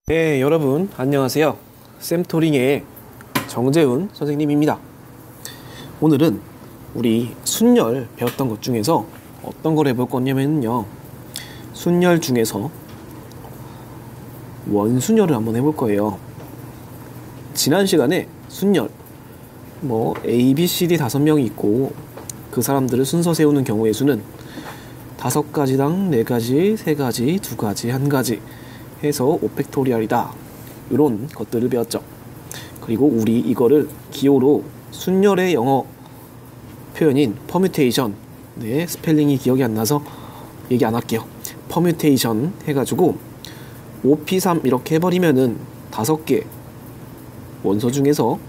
네, 여러분 안녕하세요. 쌤토링의 정재훈 선생님입니다. 오늘은 우리 순열 배웠던 것 중에서 어떤 걸 해볼 거냐면요, 순열 중에서 원순열을 한번 해볼 거예요. 지난 시간에 순열 A, B, C, D 5명이 있고 그 사람들을 순서 세우는 경우의 수는 5가지당 4가지, 3가지, 2가지, 1가지 해서 5팩토리얼이다. 이런 것들을 배웠죠. 그리고 우리 이거를 기호로 순열의 영어 표현인 퍼뮤테이션, 스펠링이 기억이 안 나서 얘기 안 할게요. 퍼뮤테이션 해가지고 5P3 이렇게 해버리면은 5개 원소 중에서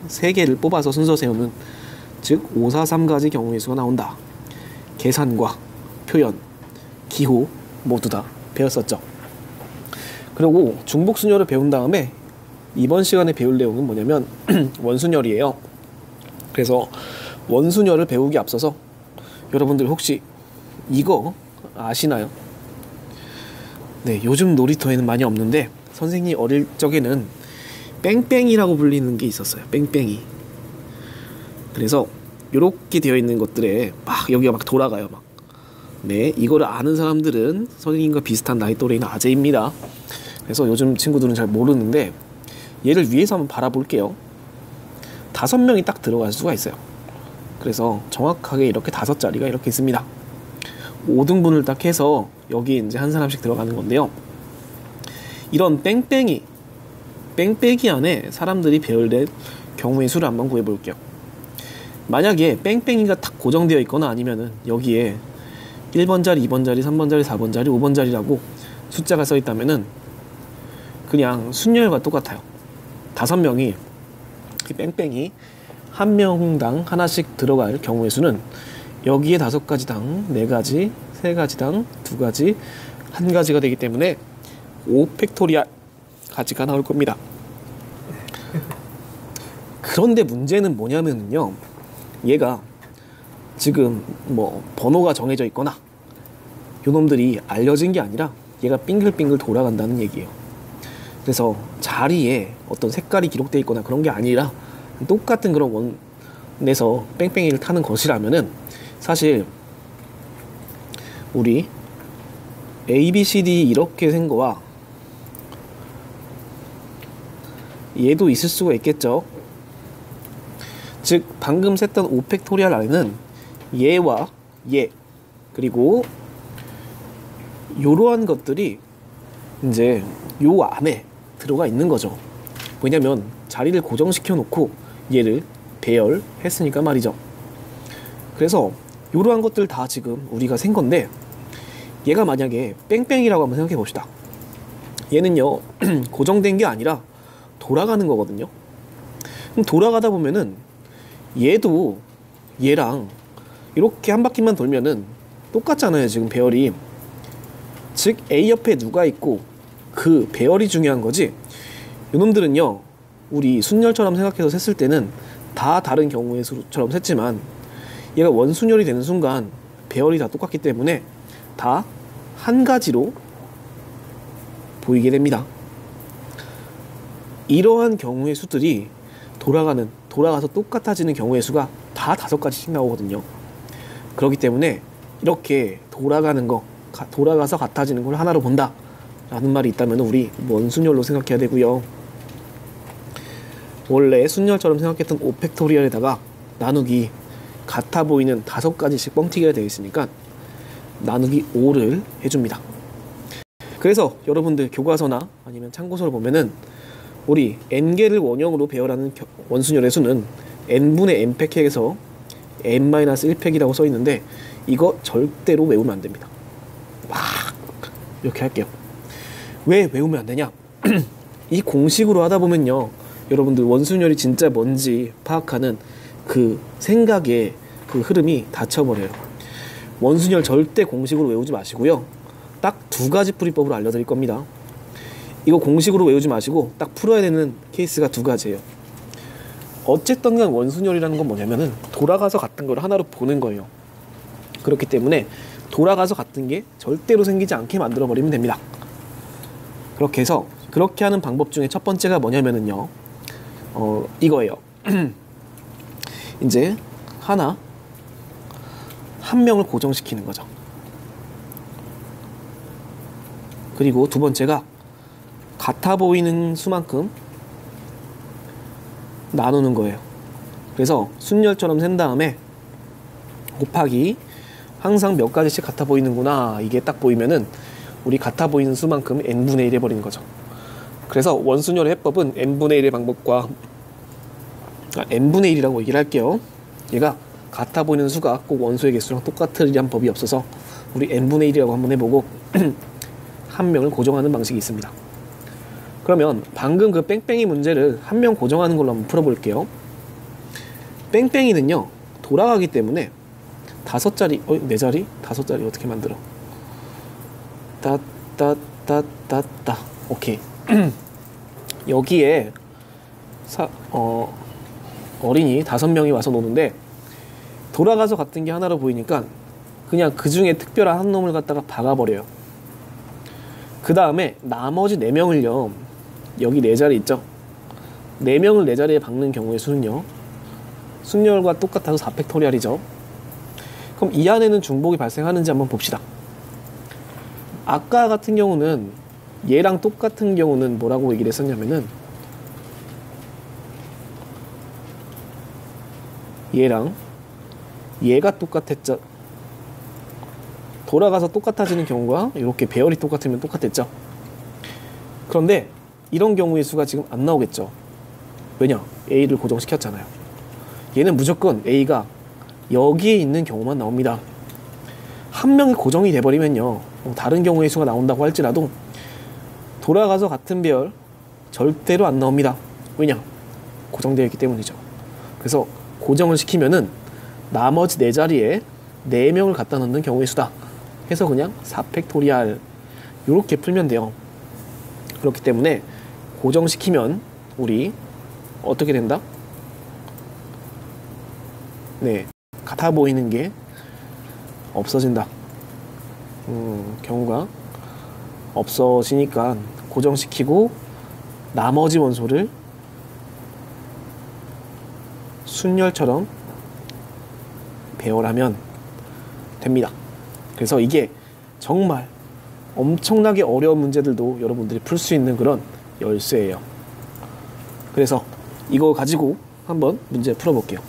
3개를 뽑아서 순서 세우는, 즉 5, 4, 3가지 경우의 수가 나온다. 계산과 표현, 기호 모두 다 배웠었죠. 그리고 중복순열을 배운 다음에 이번 시간에 배울 내용은 뭐냐면 원순열이에요. 그래서 원순열을 배우기 앞서서 여러분들 혹시 이거 아시나요? 네, 요즘 놀이터에는 많이 없는데 선생님이 어릴 적에는 뺑뺑이라고 불리는 게 있었어요. 뺑뺑이. 그래서 이렇게 되어 있는 것들에 여기가 돌아가요. 네, 이거를 아는 사람들은 선생님과 비슷한 나이 또래인 아재입니다. 그래서 요즘 친구들은 잘 모르는데 얘를 위에서 한번 바라볼게요. 5명이 딱 들어갈 수가 있어요. 그래서 정확하게 이렇게 5자리가 이렇게 있습니다. 5등분을 딱 해서 여기 이제 한 사람씩 들어가는 건데요. 이런 뺑뺑이 안에 사람들이 배열된 경우의 수를 한번 구해볼게요. 만약에 뺑뺑이가 딱 고정되어 있거나 아니면은 여기에 1번 자리, 2번 자리, 3번 자리, 4번 자리, 5번 자리라고 숫자가 써 있다면은 그냥 순열과 똑같아요. 5명이 뺑뺑이 한 명당 하나씩 들어갈 경우의 수는 여기에 5가지당 4가지, 3가지당 2가지, 1가지가 되기 때문에 5팩토리얼 가지가 나올 겁니다. 그런데 문제는 뭐냐면요, 얘가 지금 번호가 정해져 있거나 요놈들이 알려진 게 아니라 얘가 빙글빙글 돌아간다는 얘기예요. 그래서 자리에 어떤 색깔이 기록되어 있거나 그런 게 아니라 똑같은 그런 원에서 뺑뺑이를 타는 것이라면은 사실 우리 A, B, C, D 이렇게 생 거와 얘도 있을 수가 있겠죠. 즉 방금 셌던 5팩토리얼 안에는 얘와 얘 그리고 요러한 것들이 이제 요 안에 들어가 있는 거죠. 왜냐면 자리를 고정시켜 놓고 얘를 배열했으니까 말이죠. 그래서 요러한 것들 다 지금 우리가 센 건데, 얘가 만약에 뺑뺑이라고 한번 생각해 봅시다. 얘는요 고정된 게 아니라 돌아가는 거거든요. 그럼 돌아가다 보면은 얘도 얘랑 이렇게 한 바퀴만 돌면은 똑같잖아요, 지금 배열이. 즉 A 옆에 누가 있고 그 배열이 중요한 거지, 요놈들은요 우리 순열처럼 생각해서 셌을 때는 다 다른 경우의 수처럼 셌지만 얘가 원순열이 되는 순간 배열이 다 똑같기 때문에 다 한 가지로 보이게 됩니다. 이러한 경우의 수들이 돌아가서 똑같아지는 경우의 수가 다 5가지씩 나오거든요. 그렇기 때문에 이렇게 돌아가서 같아지는 걸 하나로 본다 라는 말이 있다면 우리 원순열로 생각해야 되고요. 원래 순열처럼 생각했던 5팩토리얼에다가 나누기 같아 보이는 5가지씩 뻥튀기가 되어 있으니까 나누기 5를 해줍니다. 그래서 여러분들 교과서나 아니면 참고서를 보면은 우리 n개를 원형으로 배열하는 원순열의 수는 n분의 n팩에서 n-1팩이라고 써 있는데 이거 절대로 외우면 안 됩니다. 이렇게 할게요. 왜 외우면 안 되냐? 이 공식으로 하다 보면요, 여러분들 원순열이 진짜 뭔지 파악하는 그 생각의 그 흐름이 닫혀버려요. 원순열 절대 공식으로 외우지 마시고요, 딱 2가지 풀이법으로 알려드릴 겁니다. 이거 공식으로 외우지 마시고 딱 풀어야 되는 케이스가 2가지예요. 어쨌든 간 원순열이라는 건 뭐냐면은 돌아가서 같은 걸 하나로 보는 거예요. 그렇기 때문에 돌아가서 같은 게 절대로 생기지 않게 만들어버리면 됩니다. 그렇게 해서 그렇게 하는 방법 중에 첫 번째가 뭐냐면은요, 이거예요. 이제 한 명을 고정시키는 거죠. 그리고 두 번째가 같아 보이는 수만큼 나누는 거예요. 그래서 순열처럼 센 다음에 곱하기 항상 몇 가지씩 같아 보이는구나, 이게 딱 보이면은 우리 같아 보이는 수만큼 n분의 1 해버리는 거죠. 그래서 원순열의 해법은 n분의 1의 방법과 n분의 1이라고 얘기를 할게요. 얘가 같아 보이는 수가 꼭 원소의 개수랑 똑같으리란 법이 없어서 우리 n분의 1이라고 한번 해보고 한 명을 고정하는 방식이 있습니다. 그러면 방금 그 뺑뺑이 문제를 한 명 고정하는 걸로 한번 풀어볼게요. 뺑뺑이는요, 돌아가기 때문에 5자리, 4자리? 5자리 어떻게 만들어? 오케이. 여기에 어린이 5명이 와서 노는데 돌아가서 같은 게 하나로 보이니까 그냥 그 중에 특별한 한 놈을 갖다가 박아버려요. 그 다음에 나머지 4명을요, 여기 4자리 있죠? 4명을 4자리에 박는 경우의 수는요, 순열과 똑같아서 4팩토리얼이죠. 그럼 이 안에는 중복이 발생하는지 한번 봅시다. 아까 같은 경우는 얘랑 똑같은 경우는 뭐라고 얘기를 했었냐면은 얘랑 얘가 똑같았죠. 돌아가서 똑같아지는 경우가 이렇게 배열이 똑같으면 똑같았죠. 그런데 이런 경우의 수가 지금 안 나오겠죠. 왜냐? A를 고정시켰잖아요. 얘는 무조건 A가 여기에 있는 경우만 나옵니다. 한 명이 고정이 돼버리면요, 다른 경우의 수가 나온다고 할지라도 돌아가서 같은 배열 절대로 안 나옵니다. 왜냐? 고정되어 있기 때문이죠. 그래서 고정을 시키면은 나머지 4자리에 4명을 갖다 넣는 경우의 수다 해서 그냥 4팩토리얼 이렇게 풀면 돼요. 그렇기 때문에 고정시키면 우리 어떻게 된다? 네, 같아 보이는 게 없어진다. 경우가 없어지니까 고정시키고 나머지 원소를 순열처럼 배열하면 됩니다. 그래서 이게 정말 엄청나게 어려운 문제들도 여러분들이 풀 수 있는 그런 열쇠예요. 그래서 이거 가지고 한번 문제 풀어볼게요.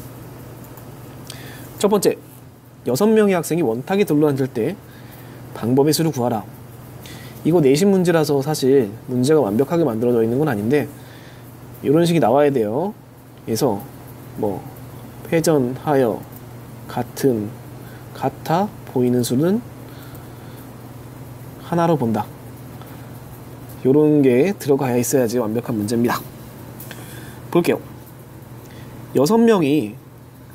첫 번째, 6명의 학생이 원탁에 둘러앉을 때 방법의 수를 구하라. 이거 내신 문제라서 사실 문제가 완벽하게 만들어져 있는 건 아닌데 이런 식이 나와야 돼요. 그래서 뭐 회전하여 같아 보이는 수는 하나로 본다. 요런 게 들어가야 있어야지 완벽한 문제입니다. 볼게요. 6명이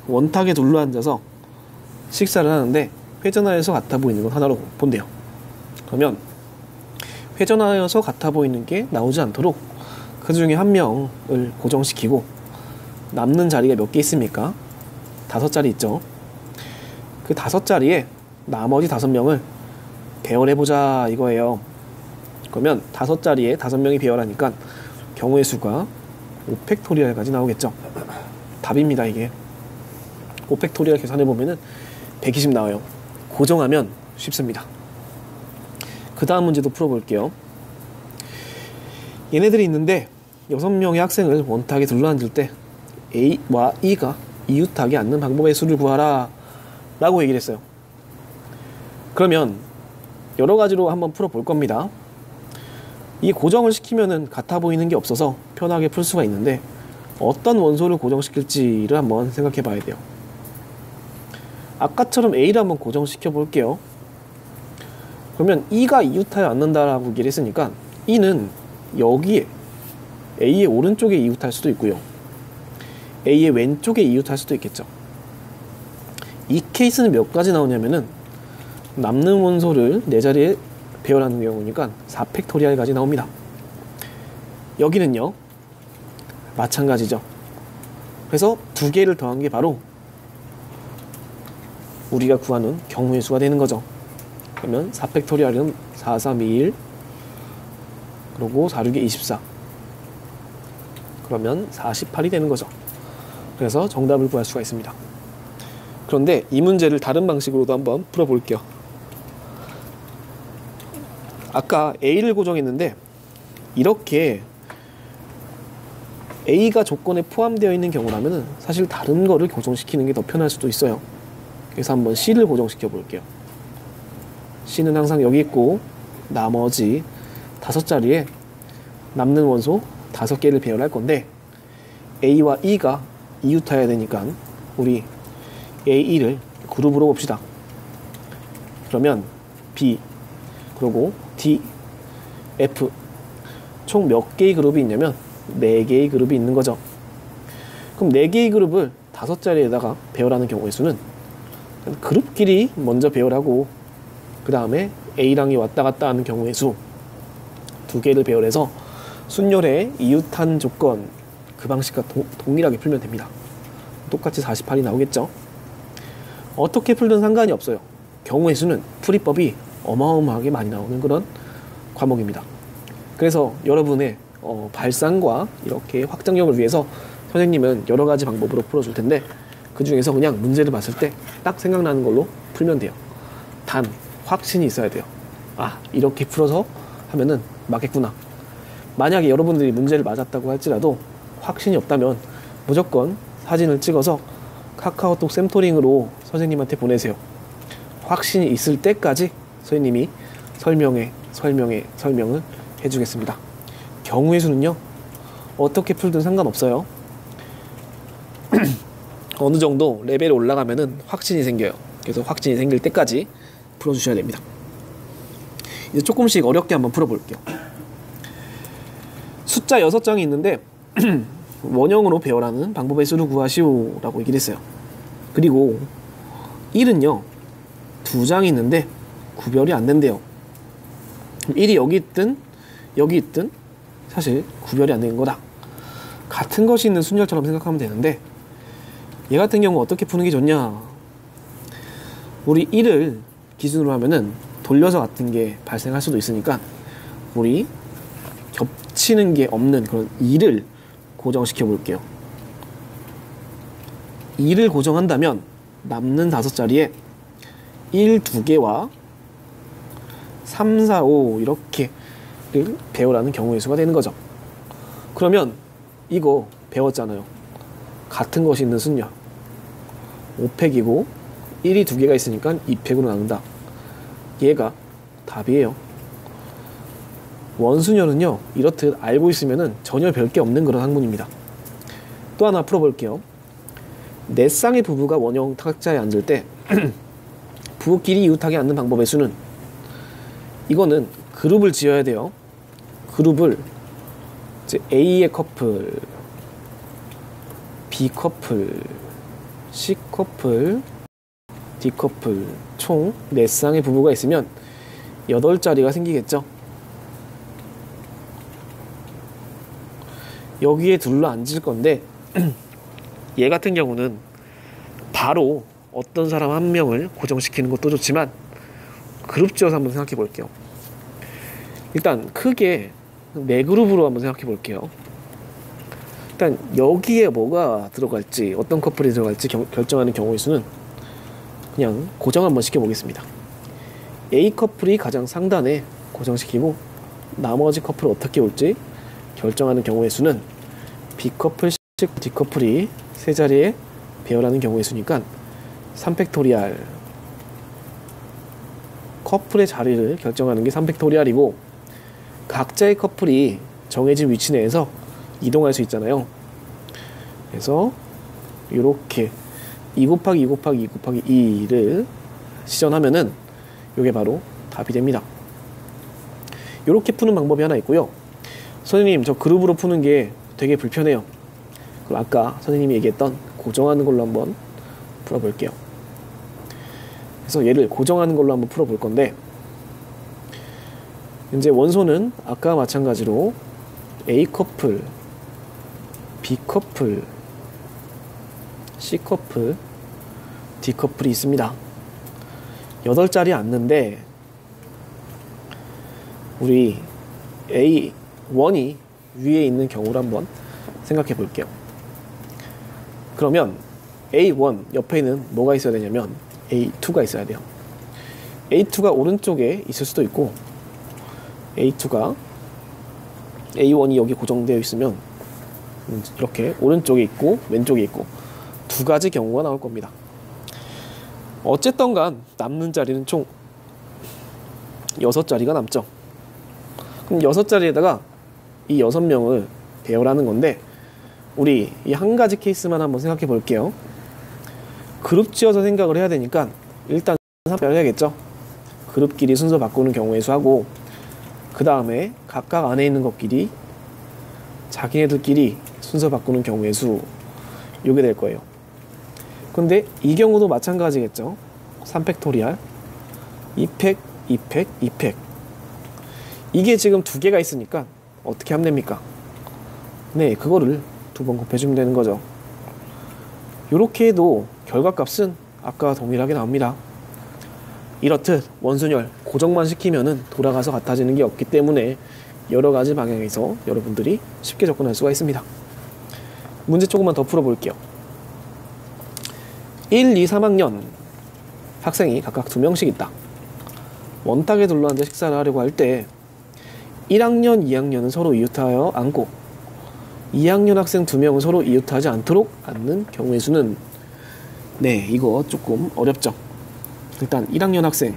원탁에 둘러앉아서 식사를 하는데 회전하여서 같아 보이는 건 하나로 본대요. 그러면 회전하여서 같아 보이는 게 나오지 않도록 그 중에 한 명을 고정시키고 남는 자리가 몇 개 있습니까? 5자리 있죠. 그 5자리에 나머지 5명을 배열해보자 이거예요. 그러면 5자리에 5명이 배열하니까 경우의 수가 5팩토리얼까지 나오겠죠. 답입니다. 이게 5팩토리얼 계산해보면은 120 나와요. 고정하면 쉽습니다. 그 다음 문제도 풀어볼게요. 얘네들이 있는데 6명의 학생을 원탁에 둘러앉을 때 A와 E가 이웃하게 앉는 방법의 수를 구하라 라고 얘기를 했어요. 그러면 여러 가지로 한번 풀어볼 겁니다. 이 고정을 시키면은 같아 보이는 게 없어서 편하게 풀 수가 있는데 어떤 원소를 고정시킬지를 한번 생각해 봐야 돼요. 아까처럼 A를 한번 고정시켜 볼게요. 그러면 E가 이웃하여 앉는다라고 얘기를 했으니까 E는 여기에 A의 오른쪽에 이웃할 수도 있고요, A의 왼쪽에 이웃할 수도 있겠죠. 이 케이스는 몇 가지 나오냐면은 남는 원소를 4자리에 배열하는 경우니까 4팩토리얼까지 나옵니다. 여기는요 마찬가지죠. 그래서 2개를 더한 게 바로 우리가 구하는 경우의 수가 되는 거죠. 그러면 4팩토리얼은 4, 3, 2, 1 그리고 4, 6에 24. 그러면 48이 되는 거죠. 그래서 정답을 구할 수가 있습니다. 그런데 이 문제를 다른 방식으로도 한번 풀어볼게요. 아까 A를 고정했는데 이렇게 A가 조건에 포함되어 있는 경우라면 사실 다른 거를 고정시키는 게 더 편할 수도 있어요. 그래서 한번 C를 고정시켜 볼게요. C는 항상 여기 있고 나머지 5자리에 남는 원소 5개를 배열할 건데 A와 E가 이웃해야 되니까 우리 A, E를 그룹으로 봅시다. 그러면 B, 그리고 D, F 총 몇 개의 그룹이 있냐면 4개의 그룹이 있는 거죠. 그럼 4개의 그룹을 5자리에다가 배열하는 경우의 수는 그룹끼리 먼저 배열하고 그 다음에 A랑이 왔다 갔다 하는 경우의 수 2개를 배열해서 순열의 이웃한 조건 그 방식과 동일하게 풀면 됩니다. 똑같이 48이 나오겠죠. 어떻게 풀든 상관이 없어요. 경우의 수는 풀이법이 어마어마하게 많이 나오는 그런 과목입니다. 그래서 여러분의 발상과 이렇게 확장력을 위해서 선생님은 여러 가지 방법으로 풀어줄 텐데 그 중에서 그냥 문제를 봤을 때 딱 생각나는 걸로 풀면 돼요. 단 확신이 있어야 돼요. 아, 이렇게 풀어서 하면은 맞겠구나. 만약에 여러분들이 문제를 맞았다고 할지라도 확신이 없다면 무조건 사진을 찍어서 카카오톡 샘토링으로 선생님한테 보내세요. 확신이 있을 때까지 선생님이 설명을 해주겠습니다. 경우의 수는요, 어떻게 풀든 상관없어요. 어느 정도 레벨이 올라가면은 확신이 생겨요. 그래서 확신이 생길 때까지 풀어주셔야 됩니다. 이제 조금씩 어렵게 한번 풀어볼게요. 숫자 6장이 있는데 원형으로 배열하는 방법의 수를 구하시오 라고 얘기를 했어요. 그리고 1은요 2장이 있는데 구별이 안 된대요. 1이 여기 있든 여기 있든 사실 구별이 안 되는 거다. 같은 것이 있는 순열처럼 생각하면 되는데 얘 같은 경우 어떻게 푸는 게 좋냐. 우리 1을 기준으로 하면은 돌려서 같은 게 발생할 수도 있으니까 우리 겹치는 게 없는 그런 2를 고정시켜 볼게요. 2를 고정한다면 남는 5자리에 1, 2개와 3, 4, 5 이렇게를 배열하는 경우의 수가 되는 거죠. 그러면 이거 배웠잖아요. 같은 것이 있는 순열 5팩이고 1이 2개가 있으니까 2팩으로 나눈다. 얘가 답이에요. 원순열은요 이렇듯 알고 있으면은 전혀 별게 없는 그런 학문입니다. 또 하나 풀어볼게요. 4쌍의 부부가 원형 탁자에 앉을 때 부부끼리 이웃하게 앉는 방법의 수는, 이거는 그룹을 지어야 돼요. 그룹을 이제 A의 커플, B 커플, C 커플, D 커플 총 4쌍의 부부가 있으면 8자리가 생기겠죠. 여기에 둘러 앉을 건데 얘 같은 경우는 바로 어떤 사람 한 명을 고정시키는 것도 좋지만 그룹 지어서 한번 생각해 볼게요. 일단 크게 4그룹으로 한번 생각해 볼게요. 일단 여기에 뭐가 들어갈지, 어떤 커플이 들어갈지 결정하는 경우의 수는 그냥 고정 한번 시켜보겠습니다. A 커플이 가장 상단에 고정시키고 나머지 커플을 어떻게 올지 결정하는 경우의 수는 B 커플, C, D 커플이 3자리에 배열하는 경우의 수니까 3팩토리알, 커플의 자리를 결정하는 게 3팩토리알이고 각자의 커플이 정해진 위치 내에서 이동할 수 있잖아요. 그래서 이렇게 2 곱하기 2 곱하기 2 곱하기 2를 시전하면은 이게 바로 답이 됩니다. 이렇게 푸는 방법이 하나 있고요. 선생님, 저 그룹으로 푸는 게 되게 불편해요. 그럼 아까 선생님이 얘기했던 고정하는 걸로 한번 풀어볼게요. 그래서 얘를 고정하는 걸로 한번 풀어볼 건데, 이제 원소는 아까 마찬가지로 A 커플, B 커플, C 커플, D 커플이 있습니다. 8자리에 앉는데 우리 A 1이 위에 있는 경우를 한번 생각해 볼게요. 그러면 A1 옆에는 뭐가 있어야 되냐면 A2가 있어야 돼요. A2가 오른쪽에 있을 수도 있고 A2가 A1이 여기 고정되어 있으면 이렇게 오른쪽에 있고 왼쪽에 있고 두 가지 경우가 나올 겁니다. 어쨌든 간 남는 자리는 총 6자리가 남죠. 그럼 6자리에다가 이 6명을 배열하는 건데 우리 이 한 가지 케이스만 한번 생각해 볼게요. 그룹 지어서 생각을 해야 되니까 일단 배열해야겠죠. 그룹끼리 순서 바꾸는 경우의 수하고 그 다음에 각각 안에 있는 것끼리 자기네들끼리 순서 바꾸는 경우의 수 요게 될 거예요. 근데 이 경우도 마찬가지겠죠. 3팩토리얼 2팩, 2팩, 2팩 이게 지금 두 개가 있으니까 어떻게 하면 됩니까? 네, 그거를 두 번 곱해주면 되는 거죠. 요렇게 해도 결과값은 아까 동일하게 나옵니다. 이렇듯 원순열 고정만 시키면은 돌아가서 같아지는 게 없기 때문에 여러 가지 방향에서 여러분들이 쉽게 접근할 수가 있습니다. 문제 조금만 더 풀어볼게요. 1, 2, 3학년 학생이 각각 2명씩 있다. 원탁에 둘러앉아 식사를 하려고 할 때 1학년, 2학년은 서로 이웃하여 앉고 2학년 학생 2명은 서로 이웃하지 않도록 앉는 경우의 수는 네, 이거 조금 어렵죠. 일단 1학년 학생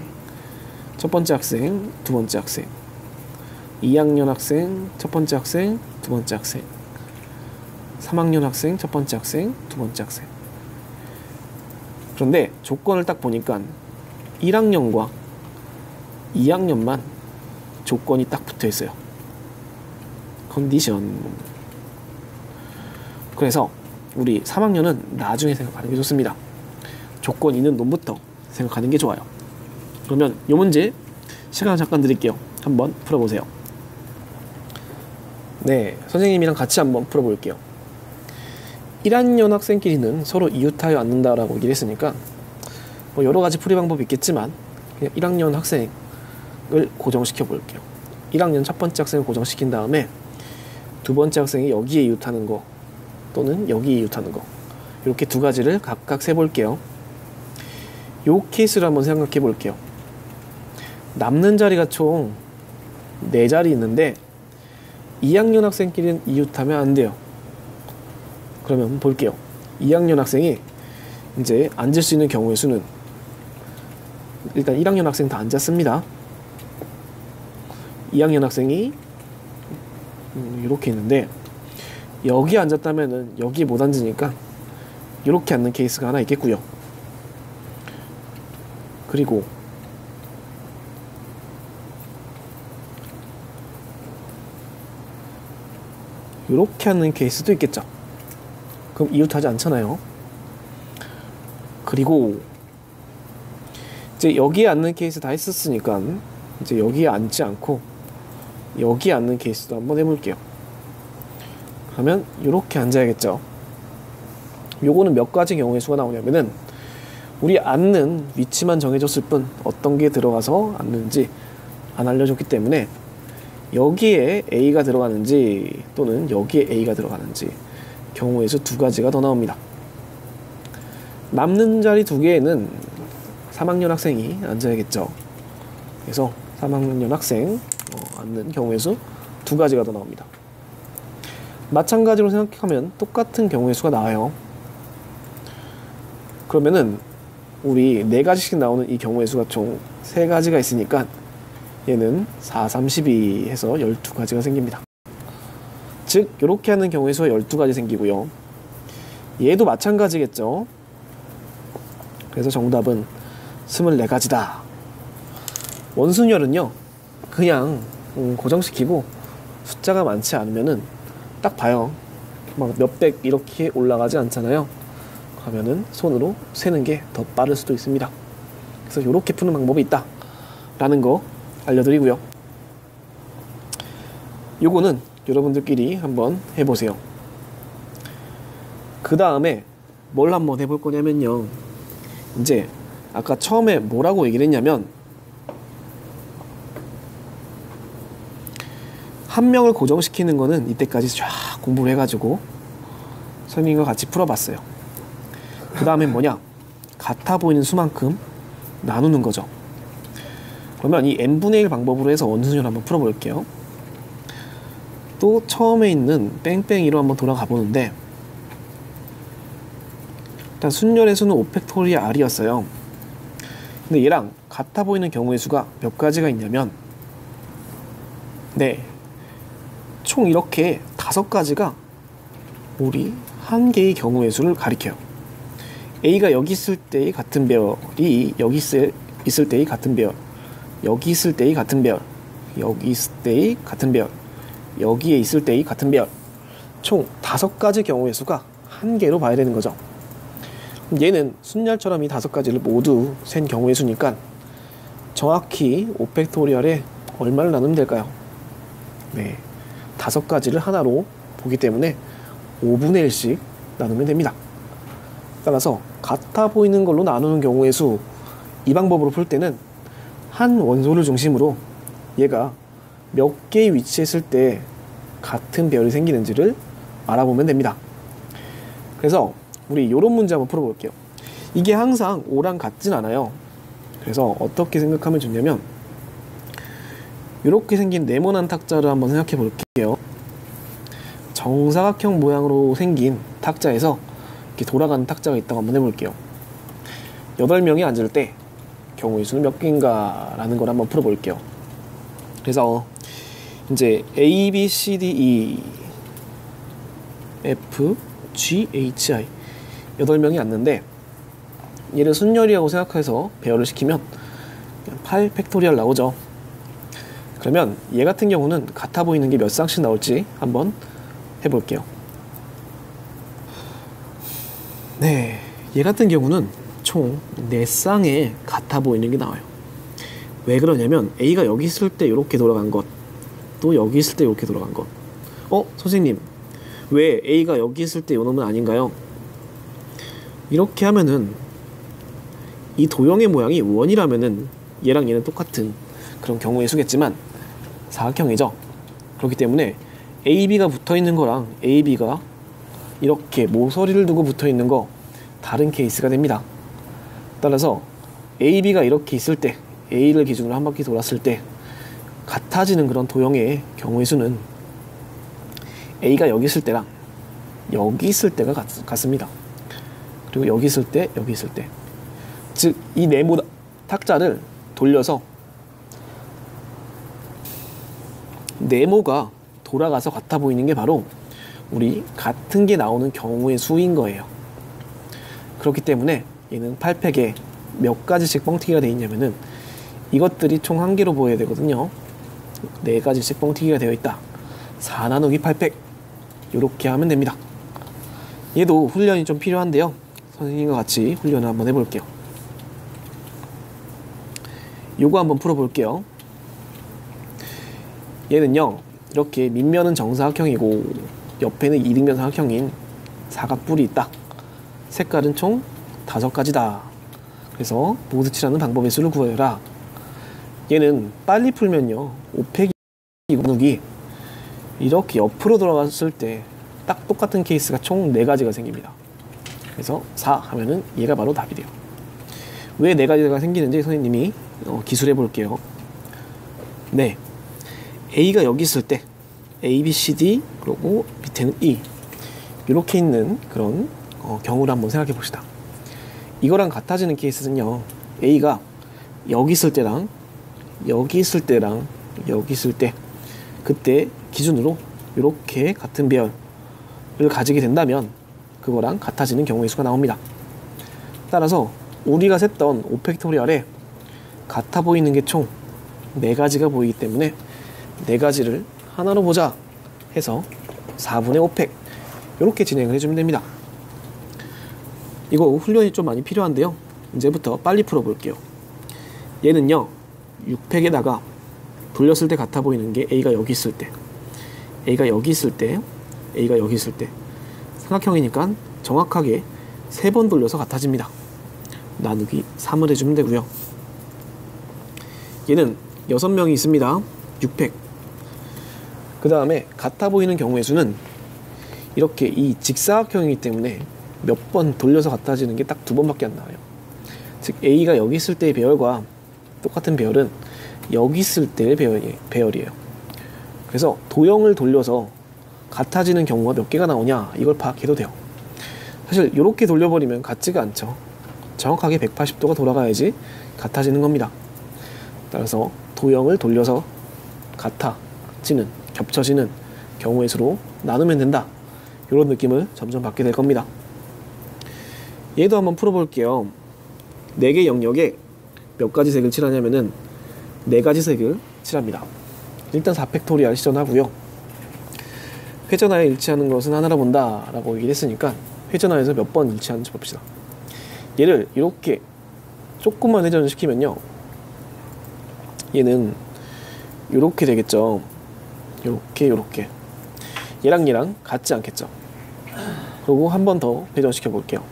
첫 번째 학생, 두 번째 학생 2학년 학생 첫 번째 학생, 두 번째 학생 3학년 학생 첫 번째 학생, 두 번째 학생 그런데 조건을 딱 보니까 1학년과 2학년만 조건이 딱 붙어 있어요. 컨디션. 그래서 우리 3학년은 나중에 생각하는 게 좋습니다. 조건 있는 놈부터 생각하는 게 좋아요. 그러면 이 문제 시간 잠깐 드릴게요. 한번 풀어보세요. 네, 선생님이랑 같이 한번 풀어볼게요. 1학년 학생끼리는 서로 이웃하여 앉는다라고 얘기를 했으니까 뭐 여러 가지 풀이 방법이 있겠지만 그냥 1학년 학생을 고정시켜 볼게요. 1학년 첫 번째 학생을 고정시킨 다음에 두 번째 학생이 여기에 이웃하는 거 또는 여기에 이웃하는 거 이렇게 두 가지를 각각 세볼게요. 요 케이스를 한번 생각해 볼게요. 남는 자리가 총 4자리 있는데 2학년 학생끼리는 이웃하면 안 돼요. 그러면 볼게요. 2학년 학생이 이제 앉을 수 있는 경우의 수는 일단 1학년 학생 다 앉았습니다. 2학년 학생이 이렇게 있는데 여기 앉았다면은 여기 못 앉으니까 이렇게 앉는 케이스가 하나 있겠고요. 그리고 이렇게 앉는 케이스도 있겠죠. 그럼 이웃하지 않잖아요. 그리고 이제 여기에 앉는 케이스 다 했었으니까 이제 여기에 앉지 않고 여기에 앉는 케이스도 한번 해볼게요. 그러면 이렇게 앉아야겠죠. 요거는 몇 가지 경우의 수가 나오냐면은 우리 앉는 위치만 정해줬을 뿐 어떤 게 들어가서 앉는지 안 알려줬기 때문에 여기에 A가 들어가는지 또는 여기에 A가 들어가는지 경우의 수 두 가지가 더 나옵니다. 남는 자리 두 개에는 3학년 학생이 앉아야겠죠. 그래서 3학년 학생 앉는 경우의 수 두 가지가 더 나옵니다. 마찬가지로 생각하면 똑같은 경우의 수가 나와요. 그러면은 우리 4가지씩 나오는 이 경우의 수가 총 3가지가 있으니까 얘는 4, 32 해서 12가지가 생깁니다. 즉 이렇게 하는 경우의 수가 12가지 생기고요. 얘도 마찬가지겠죠. 그래서 정답은 24가지다. 원순열은요 그냥 고정시키고 숫자가 많지 않으면은 딱 봐요. 막 몇백 이렇게 올라가지 않잖아요. 그러면은 손으로 세는 게 더 빠를 수도 있습니다. 그래서 이렇게 푸는 방법이 있다 라는 거 알려드리고요. 요거는 여러분들끼리 한번 해보세요. 그 다음에 뭘 한번 해볼 거냐면요, 이제 아까 처음에 뭐라고 얘기를 했냐면 한 명을 고정시키는 거는 이때까지 쫙 공부를 해가지고 선생님과 같이 풀어봤어요. 그 다음엔 뭐냐? 같아 보이는 수만큼 나누는 거죠. 그러면 이 n분의 1 방법으로 해서 원순위를 한번 풀어볼게요. 또 처음에 있는 뺑뺑이로 한번 돌아가 보는데, 일단 순열의 수는 5팩토리얼 r이었어요. 근데 얘랑 같아 보이는 경우의 수가 몇 가지가 있냐면, 네, 총 이렇게 5가지가 우리 한 개의 경우의 수를 가리켜요. A가 여기 있을 때의 같은 배열이 여기 있을 때의 같은 배열, 여기 있을 때의 같은 배열, 여기 있을 때의 같은 배열, 여기에 있을 때의 같은 배열, 총 5가지 경우의 수가 한 개로 봐야 되는 거죠. 얘는 순열처럼 이 5가지를 모두 센 경우의 수니까 정확히 5팩토리얼에 얼마를 나누면 될까요? 네, 5가지를 하나로 보기 때문에 5분의 1씩 나누면 됩니다. 따라서 같아 보이는 걸로 나누는 경우의 수, 이 방법으로 풀 때는 한 원소를 중심으로 얘가 몇 개의 위치에 있을 때 같은 배열이 생기는지를 알아보면 됩니다. 그래서 우리 이런 문제 한번 풀어볼게요. 이게 항상 5랑 같진 않아요. 그래서 어떻게 생각하면 좋냐면, 이렇게 생긴 네모난 탁자를 한번 생각해 볼게요. 정사각형 모양으로 생긴 탁자에서 이렇게 돌아가는 탁자가 있다고 한번 해볼게요. 8명이 앉을 때 경우의 수는 몇 개인가 라는 걸 한번 풀어볼게요. 그래서 이제 A, B, C, D, E, F, G, H, I 8명이 앉는데, 얘를 순열이라고 생각해서 배열을 시키면 8팩토리얼 나오죠. 그러면 얘 같은 경우는 같아 보이는 게 몇 쌍씩 나올지 한번 해볼게요. 네, 얘 같은 경우는 총 4쌍에 같아 보이는 게 나와요. 왜 그러냐면 A가 여기 있을 때 이렇게 돌아간 것, 또 여기 있을 때 이렇게 돌아간 것. 선생님, 왜 A가 여기 있을 때 요 놈은 아닌가요? 이렇게 하면은 이 도형의 모양이 원이라면은 얘랑 얘는 똑같은 그런 경우의 수겠지만 사각형이죠. 그렇기 때문에 AB가 붙어있는 거랑 AB가 이렇게 모서리를 두고 붙어있는 거 다른 케이스가 됩니다. 따라서 AB가 이렇게 있을 때, A를 기준으로 한 바퀴 돌았을 때 같아지는 그런 도형의 경우의 수는 A가 여기 있을 때랑 여기 있을 때가 같습니다. 그리고 여기 있을 때, 여기 있을 때, 즉 이 네모 탁자를 돌려서 네모가 돌아가서 같아 보이는 게 바로 우리 같은 게 나오는 경우의 수인 거예요. 그렇기 때문에 얘는 8팩에 몇 가지씩 뻥튀기가 되어 있냐면은 이것들이 총 한 개로 보여야 되거든요. 4가지씩 뻥튀기가 되어 있다. 4 나누기 8팩, 이렇게 하면 됩니다. 얘도 훈련이 좀 필요한데요. 선생님과 같이 훈련을 한번 해볼게요. 요거 한번 풀어볼게요. 얘는요, 이렇게 밑면은 정사각형이고 옆에는 이등변 사각형인 사각뿔이 있다. 색깔은 총 5가지다. 그래서 보드칠하는 방법의 수를 구해라. 얘는 빨리 풀면요, 5팩이 나누기 이렇게 옆으로 돌아갔을 때 딱 똑같은 케이스가 총 4가지가 생깁니다. 그래서 4 하면은 얘가 바로 답이 돼요. 왜 4가지가 생기는지 선생님이 기술해 볼게요. 네, A가 여기 있을 때 A, B, C, D, 그리고 밑에는 E, 이렇게 있는 그런 경우를 한번 생각해 봅시다. 이거랑 같아지는 케이스는요, A가 여기 있을 때랑 여기 있을 때랑 여기 있을 때, 그때 기준으로 이렇게 같은 배열을 가지게 된다면 그거랑 같아지는 경우의 수가 나옵니다. 따라서 우리가 셌던 5팩토리얼에 같아 보이는 게 총 4가지가 보이기 때문에 4가지를 하나로 보자 해서 4분의 5팩, 이렇게 진행을 해주면 됩니다. 이거 훈련이 좀 많이 필요한데요, 이제부터 빨리 풀어볼게요. 얘는요, 6팩에다가 돌렸을 때 같아 보이는 게 A가 여기 있을 때, A가 여기 있을 때, A가 여기 있을 때, 삼각형이니까 정확하게 3번 돌려서 같아집니다. 나누기 3을 해주면 되고요. 얘는 6명이 있습니다. 6팩. 그 다음에 같아 보이는 경우의 수는 이렇게 이 직사각형이기 때문에 몇 번 돌려서 같아지는 게 딱 2번밖에 안 나와요. 즉 A가 여기 있을 때의 배열과 똑같은 배열은 여기 있을 때의 배열이에요. 그래서 도형을 돌려서 같아지는 경우가 몇 개가 나오냐 이걸 파악해도 돼요. 사실 이렇게 돌려버리면 같지가 않죠. 정확하게 180도가 돌아가야지 같아지는 겁니다. 따라서 도형을 돌려서 같아지는, 겹쳐지는 경우의 수로 나누면 된다. 이런 느낌을 점점 받게 될 겁니다. 얘도 한번 풀어볼게요. 4개 영역에 몇 가지 색을 칠하냐면은 4가지 색을 칠합니다. 일단 4팩토리얼 시전하고요. 회전하에 일치하는 것은 하나로 본다 라고 얘기를 했으니까 회전하에서 몇 번 일치하는지 봅시다. 얘를 이렇게 조금만 회전을 시키면요, 얘는 이렇게 되겠죠. 요렇게 얘랑 같지 않겠죠. 그리고 한 번 더 회전시켜 볼게요.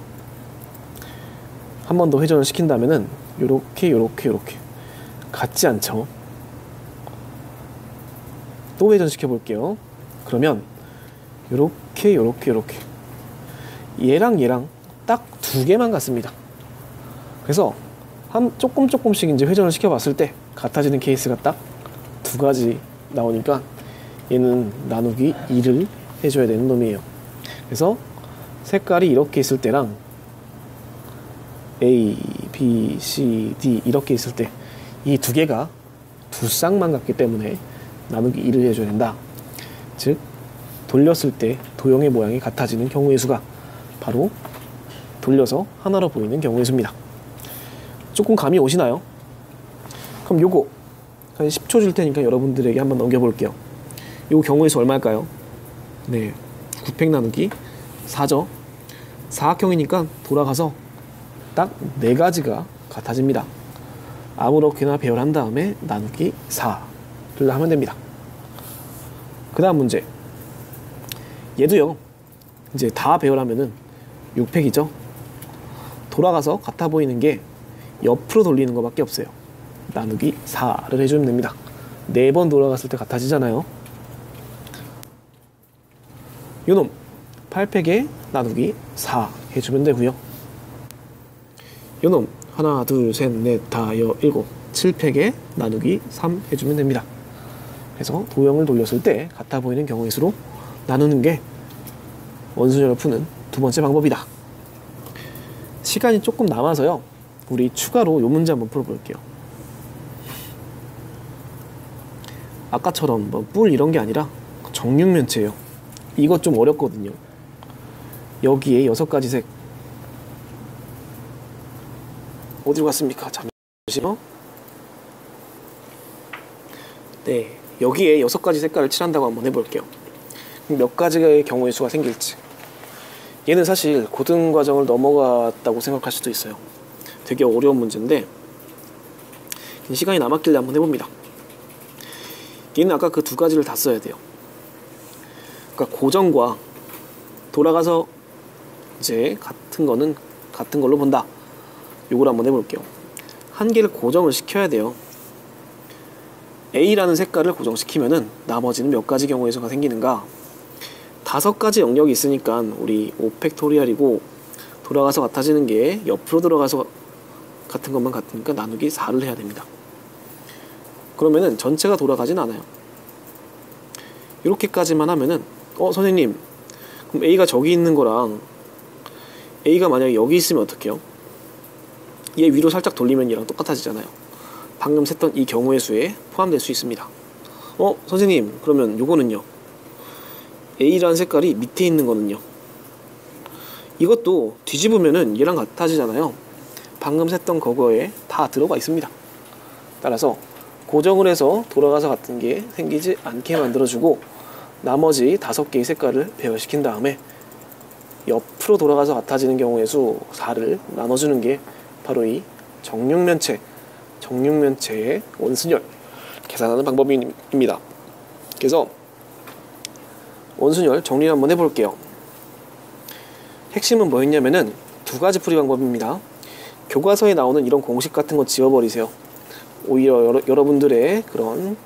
한 번 더 회전을 시킨다면은 요렇게 같지 않죠. 또 회전시켜 볼게요. 그러면 요렇게 얘랑 딱 2개만 같습니다. 그래서 조금씩 이제 회전을 시켜 봤을 때 같아지는 케이스가 딱 2가지 나오니까 얘는 나누기 2를 해줘야 되는 놈이에요. 그래서 색깔이 이렇게 있을 때랑 A, B, C, D 이렇게 있을 때 이 2개가 2쌍만 같기 때문에 나누기 2를 해줘야 된다. 즉 돌렸을 때 도형의 모양이 같아지는 경우의 수가 바로 돌려서 하나로 보이는 경우의 수입니다. 조금 감이 오시나요? 그럼 요거 한 10초 줄 테니까 여러분들에게 한번 넘겨볼게요. 요 경우의 수 얼마일까요? 네, 9팩 나누기 4죠. 사각형이니까 돌아가서 딱 4가지가 같아집니다. 아무렇게나 배열한 다음에 나누기 4를 하면 됩니다. 그 다음 문제. 얘도요, 이제 다 배열하면은 6팩이죠. 돌아가서 같아 보이는 게 옆으로 돌리는 것밖에 없어요. 나누기 4를 해주면 됩니다. 4번 돌아갔을 때 같아지잖아요. 요놈 8팩에 나누기 4 해주면 되고요. 요놈 하나 둘 셋 넷 다 여 일곱 7팩에 나누기 3 해주면 됩니다. 그래서 도형을 돌렸을 때 같아 보이는 경우의 수로 나누는 게 원순열을 푸는 2번째 방법이다. 시간이 조금 남아서요, 우리 추가로 요 문제 한번 풀어볼게요. 아까처럼 뭐 뿔 이런 게 아니라 정육면체예요. 이것 좀 어렵거든요. 여기에 6가지 색 어디로 갔습니까? 잠시만요. 네, 여기에 6가지 색깔을 칠한다고 한번 해볼게요. 몇 가지의 경우의 수가 생길지. 얘는 사실 고등 과정을 넘어갔다고 생각할 수도 있어요. 되게 어려운 문제인데 시간이 남았길래 한번 해봅니다. 얘는 아까 그 2가지를 다 써야 돼요. 그러니까 고정과 돌아가서 이제 같은 거는 같은 걸로 본다. 요걸 한번 해볼게요. 한 개를 고정을 시켜야 돼요. A라는 색깔을 고정시키면은 나머지는 몇 가지 경우의 수가 생기는가? 5가지 영역이 있으니까 우리 5팩토리얼이고 돌아가서 같아지는 게 옆으로 들어가서 같은 것만 같으니까 나누기 4를 해야 됩니다. 그러면은 전체가 돌아가진 않아요. 이렇게까지만 하면은 선생님, 그럼 A가 저기 있는 거랑 A가 만약에 여기 있으면 어떡해요? 얘 위로 살짝 돌리면 얘랑 똑같아지잖아요. 방금 셌던 이 경우의 수에 포함될 수 있습니다. 선생님, 그러면 요거는요? A라는 색깔이 밑에 있는 거는요? 이것도 뒤집으면은 얘랑 같아지잖아요. 방금 셌던 그거에 다 들어가 있습니다. 따라서 고정을 해서 돌아가서 같은 게 생기지 않게 만들어주고 나머지 5개의 색깔을 배열시킨 다음에 옆으로 돌아가서 같아지는 경우의 수 4를 나눠주는 게 바로 이 정육면체의 원순열 계산하는 방법입니다. 그래서 원순열 정리를 한번 해볼게요. 핵심은 뭐였냐면은 2가지 풀이 방법입니다. 교과서에 나오는 이런 공식 같은 거 지워버리세요. 오히려 여러분들의 그런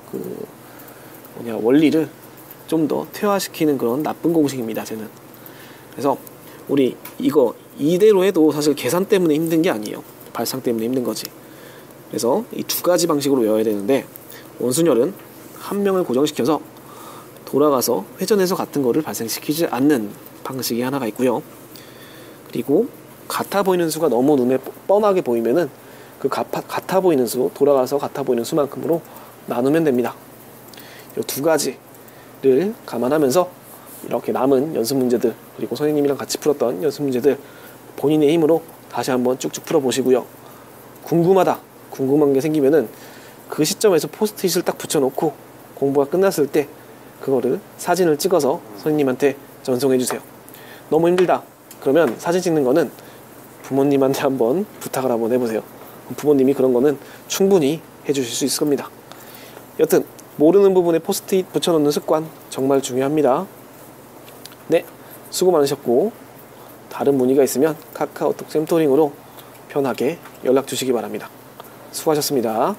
원리를 좀 더 퇴화시키는 그런 나쁜 공식입니다, 쟤는. 그래서 우리 이거 이대로 해도 사실 계산 때문에 힘든 게 아니에요. 발상 때문에 힘든 거지. 그래서 이 두 가지 방식으로 외워야 되는데, 원순열은 한 명을 고정시켜서 돌아가서 회전해서 같은 거를 발생시키지 않는 방식이 하나가 있고요. 그리고 같아 보이는 수가 너무 눈에 뻔하게 보이면은 그 같아 보이는 수, 돌아가서 같아 보이는 수만큼으로 나누면 됩니다. 이 두 가지를 감안하면서 이렇게 남은 연습 문제들, 그리고 선생님이랑 같이 풀었던 연습 문제들 본인의 힘으로 다시 한번 쭉쭉 풀어보시고요. 궁금한 게 생기면은 그 시점에서 포스트잇을 딱 붙여놓고 공부가 끝났을 때 그거를 사진을 찍어서 선생님한테 전송해주세요. 너무 힘들다 그러면 사진 찍는 거는 부모님한테 한번 부탁을 한번 해보세요. 부모님이 그런 거는 충분히 해주실 수 있을 겁니다. 여튼 모르는 부분에 포스트잇 붙여놓는 습관 정말 중요합니다. 네, 수고 많으셨고, 다른 문의가 있으면 카카오톡 샘토링으로 편하게 연락 주시기 바랍니다. 수고하셨습니다.